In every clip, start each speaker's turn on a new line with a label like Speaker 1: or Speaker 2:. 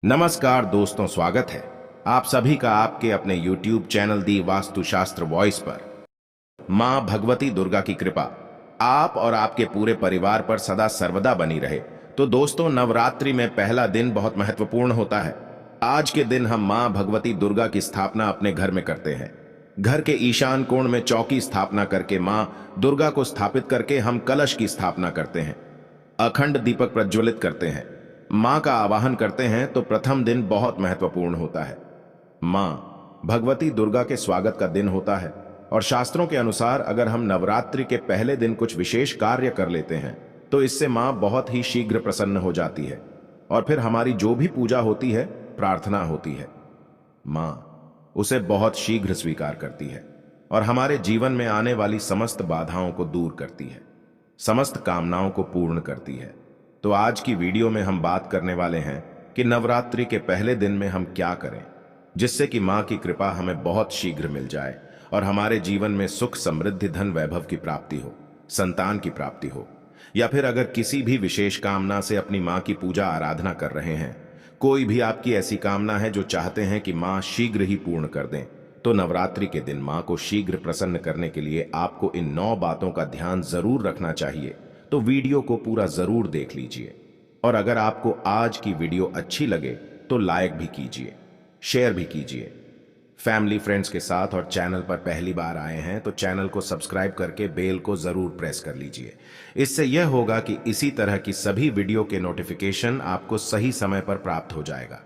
Speaker 1: नमस्कार दोस्तों, स्वागत है आप सभी का आपके अपने YouTube चैनल दी वास्तुशास्त्र वॉइस पर। मां भगवती दुर्गा की कृपा आप और आपके पूरे परिवार पर सदा सर्वदा बनी रहे। तो दोस्तों, नवरात्रि में पहला दिन बहुत महत्वपूर्ण होता है। आज के दिन हम मां भगवती दुर्गा की स्थापना अपने घर में करते हैं। घर के ईशान कोण में चौकी स्थापना करके मां दुर्गा को स्थापित करके हम कलश की स्थापना करते हैं, अखंड दीपक प्रज्वलित करते हैं, मां का आवाहन करते हैं। तो प्रथम दिन बहुत महत्वपूर्ण होता है। मां भगवती दुर्गा के स्वागत का दिन होता है और शास्त्रों के अनुसार अगर हम नवरात्रि के पहले दिन कुछ विशेष कार्य कर लेते हैं तो इससे मां बहुत ही शीघ्र प्रसन्न हो जाती है और फिर हमारी जो भी पूजा होती है, प्रार्थना होती है, मां उसे बहुत शीघ्र स्वीकार करती है और हमारे जीवन में आने वाली समस्त बाधाओं को दूर करती है, समस्त कामनाओं को पूर्ण करती है। तो आज की वीडियो में हम बात करने वाले हैं कि नवरात्रि के पहले दिन में हम क्या करें जिससे कि मां की कृपा हमें बहुत शीघ्र मिल जाए और हमारे जीवन में सुख, समृद्धि, धन, वैभव की प्राप्ति हो, संतान की प्राप्ति हो, या फिर अगर किसी भी विशेष कामना से अपनी मां की पूजा आराधना कर रहे हैं, कोई भी आपकी ऐसी कामना है जो चाहते हैं कि मां शीघ्र ही पूर्ण कर दें, तो नवरात्रि के दिन मां को शीघ्र प्रसन्न करने के लिए आपको इन 9 बातों का ध्यान जरूर रखना चाहिए। तो वीडियो को पूरा जरूर देख लीजिए और अगर आपको आज की वीडियो अच्छी लगे तो लाइक भी कीजिए, शेयर भी कीजिए फैमिली फ्रेंड्स के साथ, और चैनल पर पहली बार आए हैं तो चैनल को सब्सक्राइब करके बेल को जरूर प्रेस कर लीजिए। इससे यह होगा कि इसी तरह की सभी वीडियो के नोटिफिकेशन आपको सही समय पर प्राप्त हो जाएगा।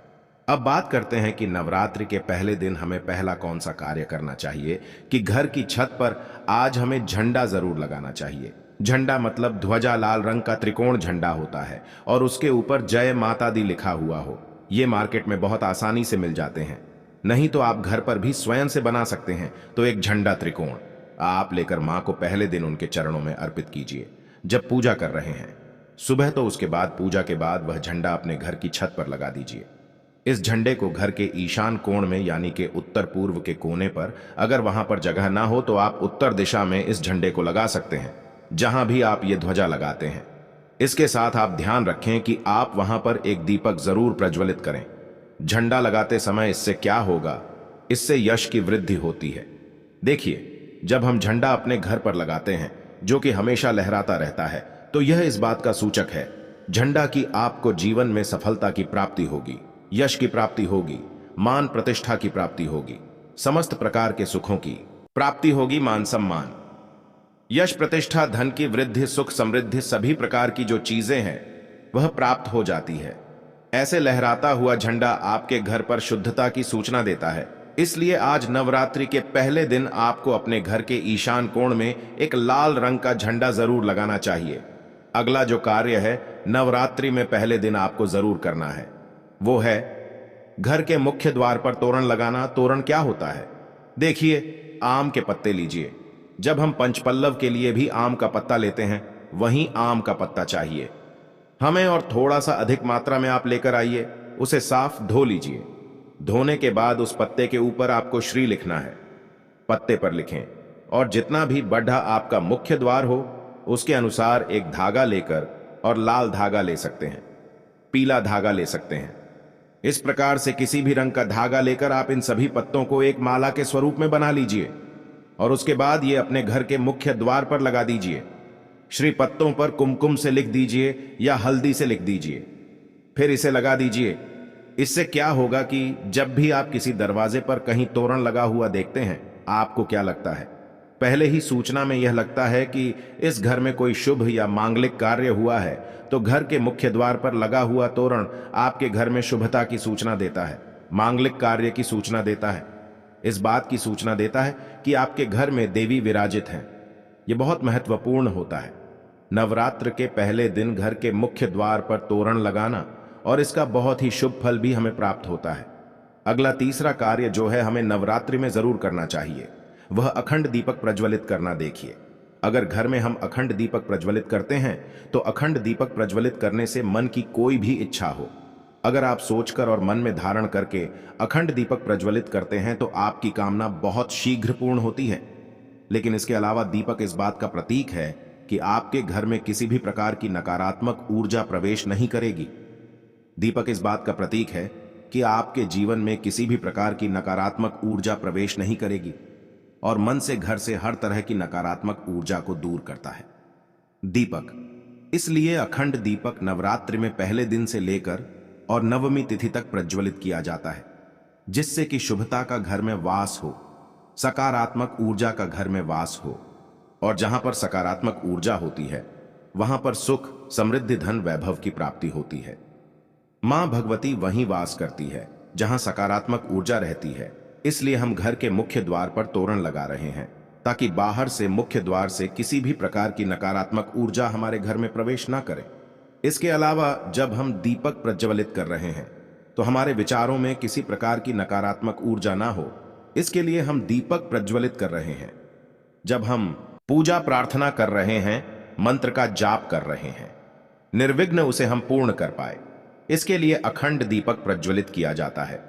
Speaker 1: अब बात करते हैं कि नवरात्रि के पहले दिन हमें पहला कौन सा कार्य करना चाहिए कि घर की छत पर आज हमें झंडा जरूर लगाना चाहिए। झंडा मतलब ध्वजा, लाल रंग का त्रिकोण झंडा होता है और उसके ऊपर जय माता दी लिखा हुआ हो। ये मार्केट में बहुत आसानी से मिल जाते हैं, नहीं तो आप घर पर भी स्वयं से बना सकते हैं। तो एक झंडा त्रिकोण आप लेकर मां को पहले दिन उनके चरणों में अर्पित कीजिए जब पूजा कर रहे हैं सुबह। तो उसके बाद पूजा के बाद वह झंडा अपने घर की छत पर लगा दीजिए। इस झंडे को घर के ईशान कोण में यानी कि उत्तर पूर्व के कोने पर, अगर वहां पर जगह ना हो तो आप उत्तर दिशा में इस झंडे को लगा सकते हैं, जहां भी आप ये ध्वजा लगाते हैं। इसके साथ आप ध्यान रखें कि आप वहां पर एक दीपक जरूर प्रज्वलित करें। झंडा लगाते समय इससे क्या होगा, इससे यश की वृद्धि होती है। देखिए, जब हम झंडा अपने घर पर लगाते हैं जो कि हमेशा लहराता रहता है, तो यह इस बात का सूचक है झंडा की आपको जीवन में सफलता की प्राप्ति होगी, यश की प्राप्ति होगी, मान प्रतिष्ठा की प्राप्ति होगी, समस्त प्रकार के सुखों की प्राप्ति होगी, मान सम्मान, यश, प्रतिष्ठा, धन की वृद्धि, सुख, समृद्धि, सभी प्रकार की जो चीजें हैं वह प्राप्त हो जाती है। ऐसे लहराता हुआ झंडा आपके घर पर शुद्धता की सूचना देता है। इसलिए आज नवरात्रि के पहले दिन आपको अपने घर के ईशान कोण में एक लाल रंग का झंडा जरूर लगाना चाहिए। अगला जो कार्य है नवरात्रि में पहले दिन आपको जरूर करना है वो है घर के मुख्य द्वार पर तोरण लगाना। तोरण क्या होता है? देखिए, आम के पत्ते लीजिए। जब हम पंचपल्लव के लिए भी आम का पत्ता लेते हैं, वहीं आम का पत्ता चाहिए हमें, और थोड़ा सा अधिक मात्रा में आप लेकर आइए। उसे साफ धो लीजिए। धोने के बाद उस पत्ते के ऊपर आपको श्री लिखना है। पत्ते पर लिखें और जितना भी बढ़ा आपका मुख्य द्वार हो उसके अनुसार एक धागा लेकर, और लाल धागा ले सकते हैं, पीला धागा ले सकते हैं, इस प्रकार से किसी भी रंग का धागा लेकर आप इन सभी पत्तों को एक माला के स्वरूप में बना लीजिए और उसके बाद ये अपने घर के मुख्य द्वार पर लगा दीजिए। श्री पत्तों पर कुमकुम से लिख दीजिए या हल्दी से लिख दीजिए, फिर इसे लगा दीजिए। इससे क्या होगा कि जब भी आप किसी दरवाजे पर कहीं तोरण लगा हुआ देखते हैं, आपको क्या लगता है? पहले ही सूचना में यह लगता है कि इस घर में कोई शुभ या मांगलिक कार्य हुआ है। तो घर के मुख्य द्वार पर लगा हुआ तोरण आपके घर में शुभता की सूचना देता है, मांगलिक कार्य की सूचना देता है, इस बात की सूचना देता है कि आपके घर में देवी विराजित हैं। यह बहुत महत्वपूर्ण होता है। नवरात्र के पहले दिन घर के मुख्य द्वार पर तोरण लगाना, और इसका बहुत ही शुभ फल भी हमें प्राप्त होता है। अगला तीसरा कार्य जो है हमें नवरात्रि में जरूर करना चाहिए, वह अखंड दीपक प्रज्वलित करना। देखिए, अगर घर में हम अखंड दीपक प्रज्वलित करते हैं तो अखंड दीपक प्रज्वलित करने से मन की कोई भी इच्छा हो, अगर आप सोचकर और मन में धारण करके अखंड दीपक प्रज्वलित करते हैं तो आपकी कामना बहुत शीघ्र पूर्ण होती है। लेकिन इसके अलावा दीपक इस बात का प्रतीक है कि आपके घर में किसी भी प्रकार की नकारात्मक ऊर्जा प्रवेश नहीं करेगी। दीपक इस बात का प्रतीक है कि आपके जीवन में किसी भी प्रकार की नकारात्मक ऊर्जा प्रवेश नहीं करेगी और मन से घर से हर तरह की नकारात्मक ऊर्जा को दूर करता है। दीपक, इसलिए अखंड दीपक नवरात्रि में पहले दिन से लेकर और नवमी तिथि तक प्रज्वलित किया जाता है, जिससे कि शुभता का घर में वास हो, सकारात्मक ऊर्जा का घर में वास हो। और जहां पर सकारात्मक ऊर्जा होती है वहां पर सुख, समृद्धि, धन, वैभव की प्राप्ति होती है। मां भगवती वहीं वास करती है जहां सकारात्मक ऊर्जा रहती है। इसलिए हम घर के मुख्य द्वार पर तोरण लगा रहे हैं ताकि बाहर से मुख्य द्वार से किसी भी प्रकार की नकारात्मक ऊर्जा हमारे घर में प्रवेश ना करे। इसके अलावा जब हम दीपक प्रज्वलित कर रहे हैं तो हमारे विचारों में किसी प्रकार की नकारात्मक ऊर्जा ना हो, इसके लिए हम दीपक प्रज्वलित कर रहे हैं। जब हम पूजा प्रार्थना कर रहे हैं, मंत्र का जाप कर रहे हैं, निर्विघ्न उसे हम पूर्ण कर पाए, इसके लिए अखंड दीपक प्रज्वलित किया जाता है।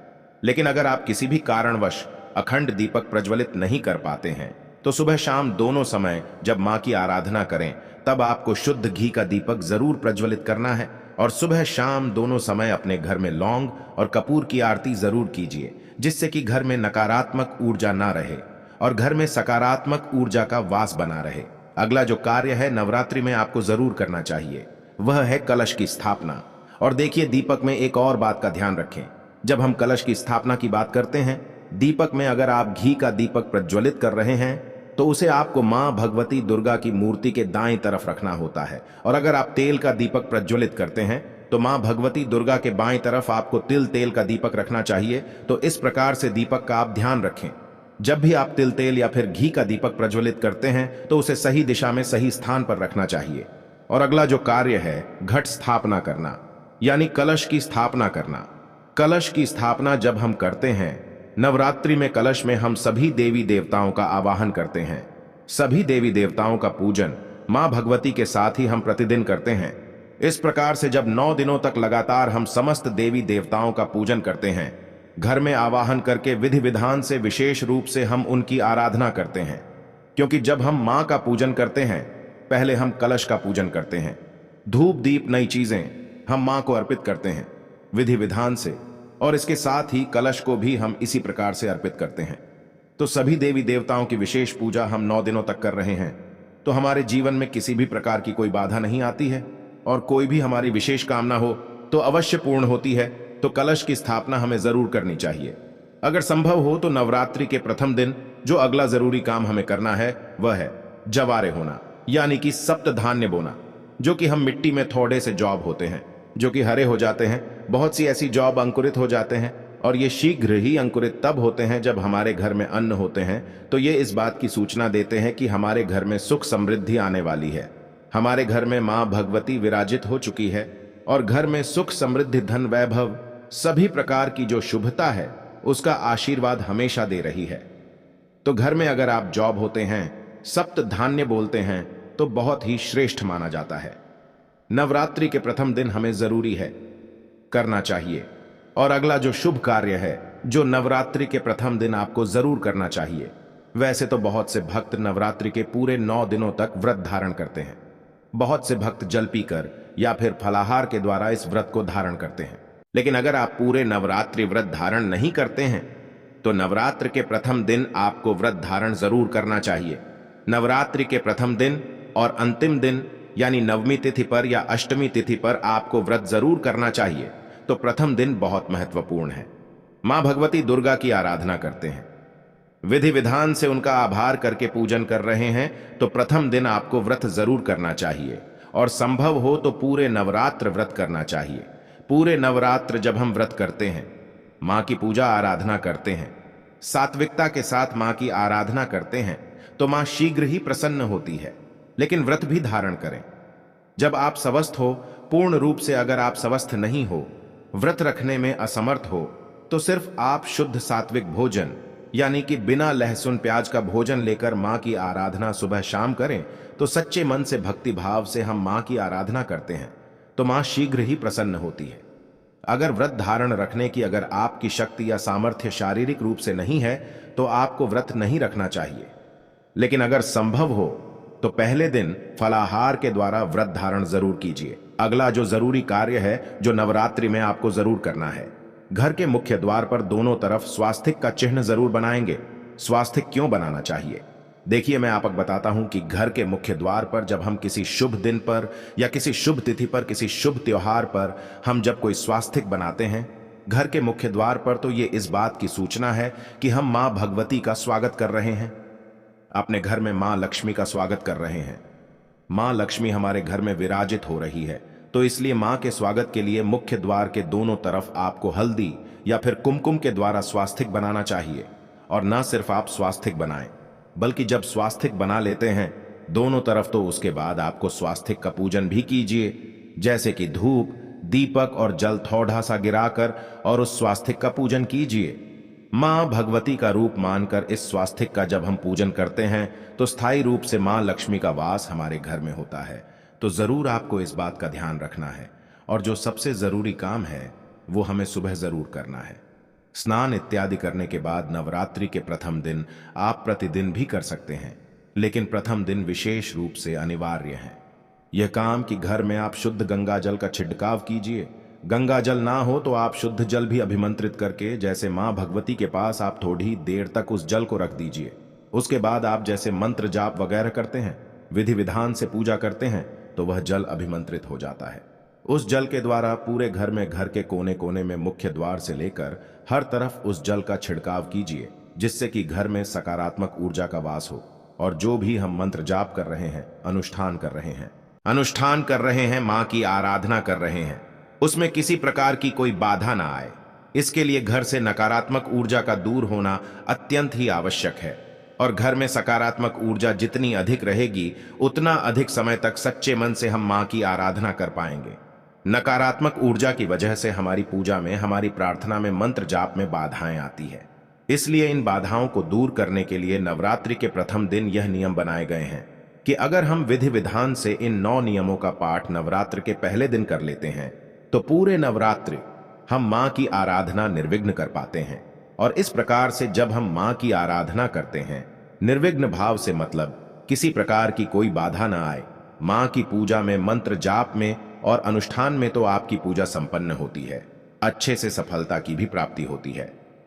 Speaker 1: लेकिन अगर आप किसी भी कारणवश अखंड दीपक प्रज्वलित नहीं कर पाते हैं तो सुबह शाम दोनों समय जब मां की आराधना करें तब आपको शुद्ध घी का दीपक जरूर प्रज्वलित करना है। और सुबह शाम दोनों समय अपने घर में लौंग और कपूर की आरती जरूर कीजिए, जिससे कि घर में नकारात्मक ऊर्जा ना रहे और घर में सकारात्मक ऊर्जा का वास बना रहे। अगला जो कार्य है नवरात्रि में आपको जरूर करना चाहिए वह है कलश की स्थापना। और देखिए, दीपक में एक और बात का ध्यान रखें। जब हम कलश की स्थापना की बात करते हैं, दीपक में अगर आप घी का दीपक प्रज्वलित कर रहे हैं तो उसे आपको मां भगवती दुर्गा की मूर्ति के दाईं तरफ रखना होता है। और अगर आप तेल का दीपक प्रज्वलित करते हैं तो मां भगवती दुर्गा के बाईं तरफ आपको तिल तेल का दीपक रखना चाहिए। तो इस प्रकार से दीपक का आप ध्यान रखें। जब भी आप तिल तेल या फिर घी का दीपक प्रज्वलित करते हैं तो उसे सही दिशा में सही स्थान पर रखना चाहिए। और अगला जो कार्य है घट स्थापना करना, यानी कलश की स्थापना करना। कलश की स्थापना जब हम करते हैं, नवरात्रि में कलश में हम सभी देवी देवताओं का आवाहन करते हैं। सभी देवी देवताओं का पूजन मां भगवती के साथ ही हम प्रतिदिन करते हैं। इस प्रकार से जब 9 दिनों तक लगातार हम समस्त देवी देवताओं का पूजन करते हैं, घर में आवाहन करके विधि विधान से विशेष रूप से हम उनकी आराधना करते हैं। क्योंकि जब हम मां का पूजन करते हैं पहले हम कलश का पूजन करते हैं। धूप दीप नई चीजें हम मां को अर्पित करते हैं विधि विधान से, और इसके साथ ही कलश को भी हम इसी प्रकार से अर्पित करते हैं। तो सभी देवी देवताओं की विशेष पूजा हम 9 दिनों तक कर रहे हैं तो हमारे जीवन में किसी भी प्रकार की कोई बाधा नहीं आती है और कोई भी हमारी विशेष कामना हो तो अवश्य पूर्ण होती है। तो कलश की स्थापना हमें जरूर करनी चाहिए। अगर संभव हो तो नवरात्रि के प्रथम दिन जो अगला जरूरी काम हमें करना है वह है जवारे होना, यानी कि सप्त धान्य बोना, जो कि हम मिट्टी में थोड़े से जॉब होते हैं जो कि हरे हो जाते हैं। बहुत सी ऐसी जॉब अंकुरित हो जाते हैं और ये शीघ्र ही अंकुरित तब होते हैं जब हमारे घर में अन्न होते हैं। तो ये इस बात की सूचना देते हैं कि हमारे घर में सुख समृद्धि आने वाली है। हमारे घर में मां भगवती विराजित हो चुकी है और घर में सुख समृद्धि, धन, वैभव, सभी प्रकार की जो शुभता है उसका आशीर्वाद हमेशा दे रही है। तो घर में अगर आप जॉब होते हैं, सप्त धान्य बोलते हैं तो बहुत ही श्रेष्ठ माना जाता है। नवरात्रि के प्रथम दिन हमें जरूरी है करना चाहिए। और अगला जो शुभ कार्य है जो नवरात्रि के प्रथम दिन आपको जरूर करना चाहिए। वैसे तो बहुत से भक्त नवरात्रि के पूरे 9 दिनों तक व्रत धारण करते हैं। बहुत से भक्त जल पीकर या फिर फलाहार के द्वारा इस व्रत को धारण करते हैं। लेकिन अगर आप पूरे नवरात्रि व्रत धारण नहीं करते हैं तो नवरात्र के प्रथम दिन आपको व्रत धारण जरूर करना चाहिए। नवरात्रि के प्रथम दिन और अंतिम दिन यानी नवमी तिथि पर या अष्टमी तिथि पर आपको व्रत जरूर करना चाहिए। तो प्रथम दिन बहुत महत्वपूर्ण है। मां भगवती दुर्गा की आराधना करते हैं, विधि विधान से उनका आभार करके पूजन कर रहे हैं तो प्रथम दिन आपको व्रत जरूर करना चाहिए और संभव हो तो पूरे नवरात्र व्रत करना चाहिए। पूरे नवरात्र जब हम व्रत करते हैं, मां की पूजा आराधना करते हैं, सात्विकता के साथ मां की आराधना करते हैं तो मां शीघ्र ही प्रसन्न होती है। लेकिन व्रत भी धारण करें। जब आप स्वस्थ हो, पूर्ण रूप से अगर आप स्वस्थ नहीं हो, व्रत रखने में असमर्थ हो, तो सिर्फ आप शुद्ध सात्विक भोजन यानी कि बिना लहसुन प्याज का भोजन लेकर मां की आराधना सुबह शाम करें तो सच्चे मन से भक्ति भाव से हम मां की आराधना करते हैं तो मां शीघ्र ही प्रसन्न होती है। अगर व्रत धारण रखने की अगर आपकी शक्ति या सामर्थ्य शारीरिक रूप से नहीं है तो आपको व्रत नहीं रखना चाहिए। लेकिन अगर संभव हो तो पहले दिन फलाहार के द्वारा व्रत धारण जरूर कीजिए। अगला जो जरूरी कार्य है जो नवरात्रि में आपको जरूर करना है घर के मुख्य द्वार पर दोनों तरफ स्वास्तिक का चिन्ह जरूर बनाएंगे। स्वास्तिक क्यों बनाना चाहिए? देखिए, मैं आपको बताता हूं कि घर के मुख्य द्वार पर जब हम किसी शुभ दिन पर या किसी शुभ तिथि पर, किसी शुभ त्योहार पर हम जब कोई स्वास्तिक बनाते हैं घर के मुख्य द्वार पर, तो ये इस बात की सूचना है कि हम मां भगवती का स्वागत कर रहे हैं, अपने घर में मां लक्ष्मी का स्वागत कर रहे हैं। मां लक्ष्मी हमारे घर में विराजित हो रही है, तो इसलिए मां के स्वागत के लिए मुख्य द्वार के दोनों तरफ आपको हल्दी या फिर कुमकुम के द्वारा स्वास्तिक बनाना चाहिए। और न सिर्फ आप स्वास्तिक बनाएं, बल्कि जब स्वास्तिक बना लेते हैं दोनों तरफ, तो उसके बाद आपको स्वास्तिक का पूजन भी कीजिए, जैसे कि धूप, दीपक और जल थोड़ा सा गिराकर और उस स्वास्तिक का पूजन कीजिए। मां भगवती का रूप मानकर इस स्वास्तिक का जब हम पूजन करते हैं तो स्थायी रूप से मां लक्ष्मी का वास हमारे घर में होता है। तो जरूर आपको इस बात का ध्यान रखना है। और जो सबसे जरूरी काम है वो हमें सुबह जरूर करना है। स्नान इत्यादि करने के बाद नवरात्रि के प्रथम दिन आप प्रतिदिन भी कर सकते हैं, लेकिन प्रथम दिन विशेष रूप से अनिवार्य है यह काम कि घर में आप शुद्ध गंगा जल का छिड़काव कीजिए। गंगा जल ना हो तो आप शुद्ध जल भी अभिमंत्रित करके, जैसे मां भगवती के पास आप थोड़ी देर तक उस जल को रख दीजिए। उसके बाद आप जैसे मंत्र जाप वगैरह करते हैं, विधि विधान से पूजा करते हैं, तो वह जल अभिमंत्रित हो जाता है। उस जल के द्वारा पूरे घर में, घर के कोने कोने में, मुख्य द्वार से लेकर हर तरफ उस जल का छिड़काव कीजिए, जिससे कि घर में सकारात्मक ऊर्जा का वास हो। और जो भी हम मंत्र जाप कर रहे हैं, अनुष्ठान कर रहे हैं, मां की आराधना कर रहे हैं, उसमें किसी प्रकार की कोई बाधा ना आए। इसके लिए घर से नकारात्मक ऊर्जा का दूर होना अत्यंत ही आवश्यक है। और घर में सकारात्मक ऊर्जा जितनी अधिक रहेगी, उतना अधिक समय तक सच्चे मन से हम मां की आराधना कर पाएंगे। नकारात्मक ऊर्जा की वजह से हमारी पूजा में, हमारी प्रार्थना में, मंत्र जाप में बाधाएं आती है। इसलिए इन बाधाओं को दूर करने के लिए नवरात्रि के प्रथम दिन यह नियम बनाए गए हैं कि अगर हम विधि विधान से इन 9 नियमों का पाठ नवरात्र के पहले दिन कर लेते हैं तो पूरे नवरात्रि हम मां की आराधना निर्विघ्न कर पाते हैं। और इस प्रकार से जब हम मां की आराधना करते हैं निर्विघ्न भाव से, मतलब किसी प्रकार की कोई बाधा ना आए, मां की पूजा में, मंत्र जाप में और अनुष्ठान में, तो आपकी पूजा संपन्न होती है, अच्छे से सफलता की भी प्राप्ति होती है।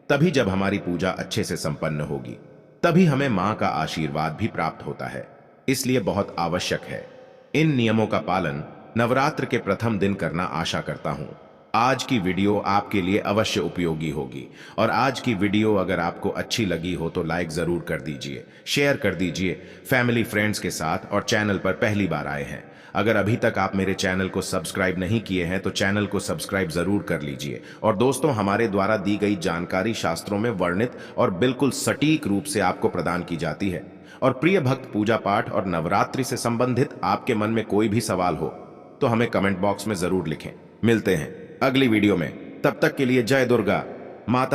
Speaker 1: तभी जब हमारी पूजा अच्छे से संपन्न होगी, तभी हमें मां का आशीर्वाद भी प्राप्त होता है। इसलिए बहुत आवश्यक है इन नियमों का पालन नवरात्र के प्रथम दिन करना। आशा करता हूं आज की वीडियो आपके लिए अवश्य उपयोगी होगी। और आज की वीडियो अगर आपको अच्छी लगी हो तो लाइक जरूर कर दीजिए, शेयर कर दीजिए फैमिली फ्रेंड्स के साथ। और चैनल पर पहली बार आए हैं, अगर अभी तक आप मेरे चैनल को सब्सक्राइब नहीं किए हैं तो चैनल को सब्सक्राइब जरूर कर लीजिए। और दोस्तों, हमारे द्वारा दी गई जानकारी शास्त्रों में वर्णित और बिल्कुल सटीक रूप से आपको प्रदान की जाती है। और प्रिय भक्त, पूजा पाठ और नवरात्रि से संबंधित आपके मन में कोई भी सवाल हो तो हमें कमेंट बॉक्स में जरूर लिखें। मिलते हैं अगली वीडियो में, तब तक के लिए जय दुर्गा माता।